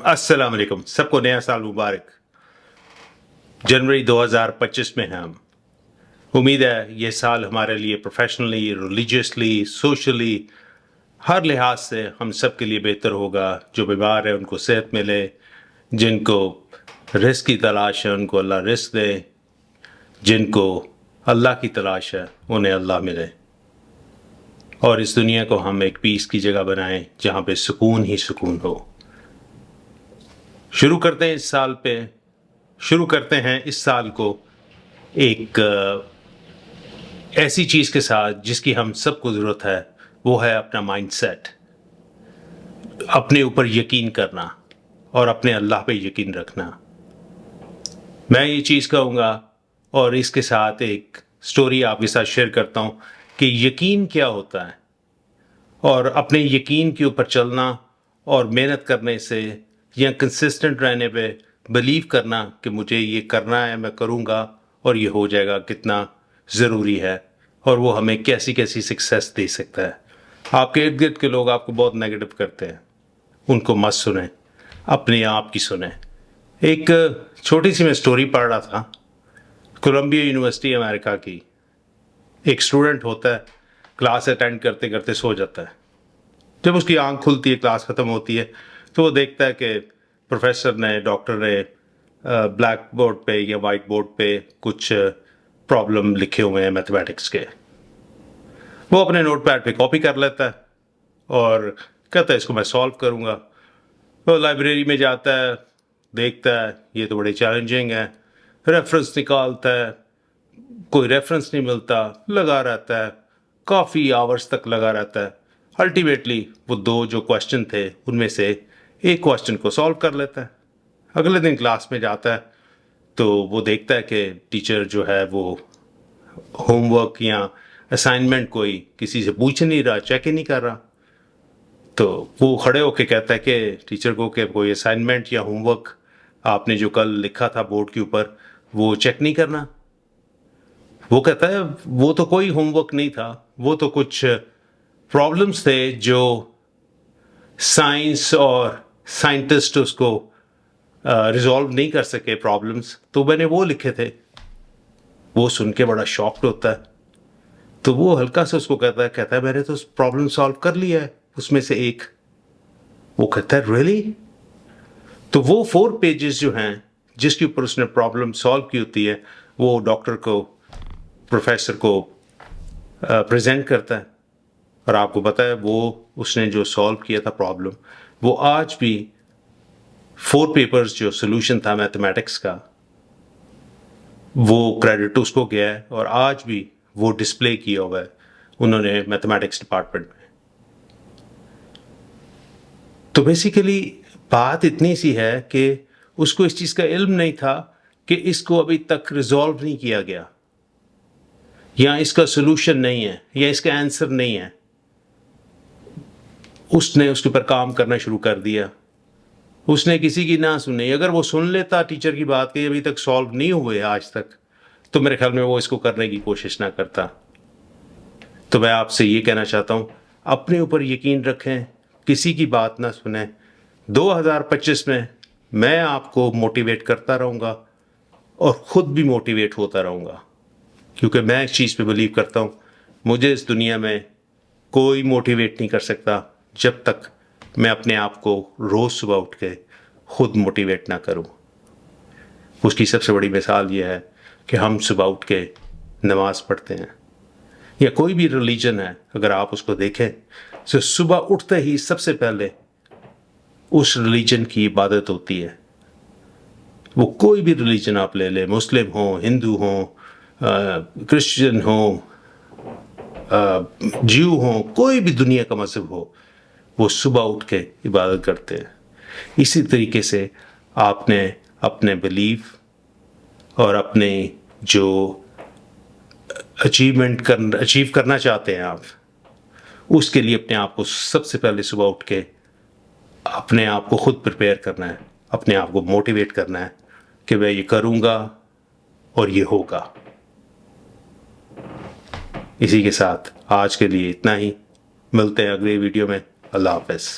अस्सलाम वालेकुम, सबको नया साल मुबारक। जनवरी 2025 में हैं हम। उम्मीद है ये साल हमारे लिए प्रोफेशनली, रिलीजियसली, सोशली, हर लिहाज से हम सब के लिए बेहतर होगा। जो बीमार है उनको सेहत मिले, जिनको रिस्क की तलाश है उनको अल्लाह रिस्क दे, जिनको अल्लाह की तलाश है उन्हें अल्लाह मिले, और इस दुनिया को हम एक पीस की जगह बनाएं जहाँ पे सुकून ही सुकून हो। शुरू करते हैं इस साल को एक ऐसी चीज़ के साथ जिसकी हम सबको ज़रूरत है, वो है अपना माइंडसेट, अपने ऊपर यकीन करना और अपने अल्लाह पे यकीन रखना। मैं ये चीज़ कहूँगा और इसके साथ एक स्टोरी आपके साथ शेयर करता हूँ कि यकीन क्या होता है, और अपने यकीन के ऊपर चलना और मेहनत करने से या कंसिस्टेंट रहने पे बिलीव करना कि मुझे ये करना है, मैं करूँगा और ये हो जाएगा, कितना ज़रूरी है, और वो हमें कैसी कैसी सक्सेस दे सकता है। आपके इर्द गिर्द के लोग आपको बहुत नेगेटिव करते हैं, उनको मत सुने, अपने आप की सुने। एक छोटी सी मैं स्टोरी पढ़ रहा था, कोलंबिया यूनिवर्सिटी अमेरिका की। एक स्टूडेंट होता है, क्लास अटेंड करते करते सो जाता है। जब उसकी आंख खुलती है, क्लास ख़त्म होती है, तो वो देखता है कि प्रोफेसर ने, डॉक्टर ने ब्लैक बोर्ड पे या वाइट बोर्ड पे कुछ प्रॉब्लम लिखे हुए हैं मैथमेटिक्स के। वो अपने नोट पैड पे कॉपी कर लेता है और कहता है इसको मैं सॉल्व करूँगा। वो लाइब्रेरी में जाता है, देखता है ये तो बड़े चैलेंजिंग है, रेफरेंस निकालता है, कोई रेफरेंस नहीं मिलता, लगा रहता है, काफ़ी आवर्स तक लगा रहता है। अल्टीमेटली वो दो जो क्वेश्चन थे उनमें से एक क्वेश्चन को सॉल्व कर लेता है। अगले दिन क्लास में जाता है तो वो देखता है कि टीचर जो है वो होमवर्क या असाइनमेंट कोई किसी से पूछ नहीं रहा, चेक ही नहीं कर रहा। तो वो खड़े होके कहता है कि टीचर को कि कोई असाइनमेंट या होमवर्क आपने जो कल लिखा था बोर्ड के ऊपर वो चेक नहीं करना। वो कहता है वो तो कोई होमवर्क नहीं था, वो तो कुछ प्रॉब्लम्स थे जो साइंस और साइंटिस्ट उसको रिजॉल्व नहीं कर सके प्रॉब्लम्स, तो मैंने वो लिखे थे। वो सुन के बड़ा शॉक्ड होता है, तो वो हल्का से उसको कहता है मैंने तो प्रॉब्लम सॉल्व कर लिया है उसमें से एक। वो कहता है रियली? तो वो 4 पेजेस जो हैं जिसके ऊपर उसने प्रॉब्लम सॉल्व की होती है, वो डॉक्टर को, प्रोफेसर को प्रेजेंट करता है। और आपको पता है वो उसने जो सॉल्व किया था प्रॉब्लम, वो आज भी 4 पेपर्स जो सोल्यूशन था मैथमेटिक्स का, वो क्रेडिट उसको गया है और आज भी वो डिस्प्ले किया हुआ है उन्होंने मैथमेटिक्स डिपार्टमेंट में। तो बेसिकली बात इतनी सी है कि उसको इस चीज़ का इल्म नहीं था कि इसको अभी तक रिजॉल्व नहीं किया गया, या इसका सोल्यूशन नहीं है, या इसका आंसर नहीं है। उसने उसके ऊपर काम करना शुरू कर दिया, उसने किसी की ना सुनी। अगर वो सुन लेता टीचर की बात कि अभी तक सॉल्व नहीं हुए आज तक, तो मेरे ख्याल में वो इसको करने की कोशिश ना करता। तो मैं आपसे ये कहना चाहता हूँ, अपने ऊपर यकीन रखें, किसी की बात ना सुने। 2025 में मैं आपको मोटिवेट करता रहूँगा और ख़ुद भी मोटिवेट होता रहूँगा, क्योंकि मैं इस चीज़ पे बिलीव करता हूँ, मुझे इस दुनिया में कोई मोटिवेट नहीं कर सकता जब तक मैं अपने आप को रोज़ सुबह उठ के खुद मोटिवेट ना करूं। उसकी सबसे बड़ी मिसाल ये है कि हम सुबह उठ के नमाज़ पढ़ते हैं, या कोई भी रिलीजन है अगर आप उसको देखें तो सुबह उठते ही सबसे पहले उस रिलीजन की इबादत होती है। वो कोई भी रिलीजन आप ले लें, मुस्लिम हो, हिंदू हो, क्रिश्चियन हो, ज्यू हो, कोई भी दुनिया का मज़हब हो, वो सुबह उठ के इबादत करते हैं। इसी तरीके से आपने अपने बिलीफ और अपने जो अचीव करना चाहते हैं आप, उसके लिए अपने आप को सबसे पहले सुबह उठ के अपने आप को खुद प्रिपेयर करना है, अपने आप को मोटिवेट करना है कि मैं ये करूँगा और ये होगा। इसी के साथ आज के लिए इतना ही, मिलते हैं अगले वीडियो में। अल्लाह हाफ़िज़।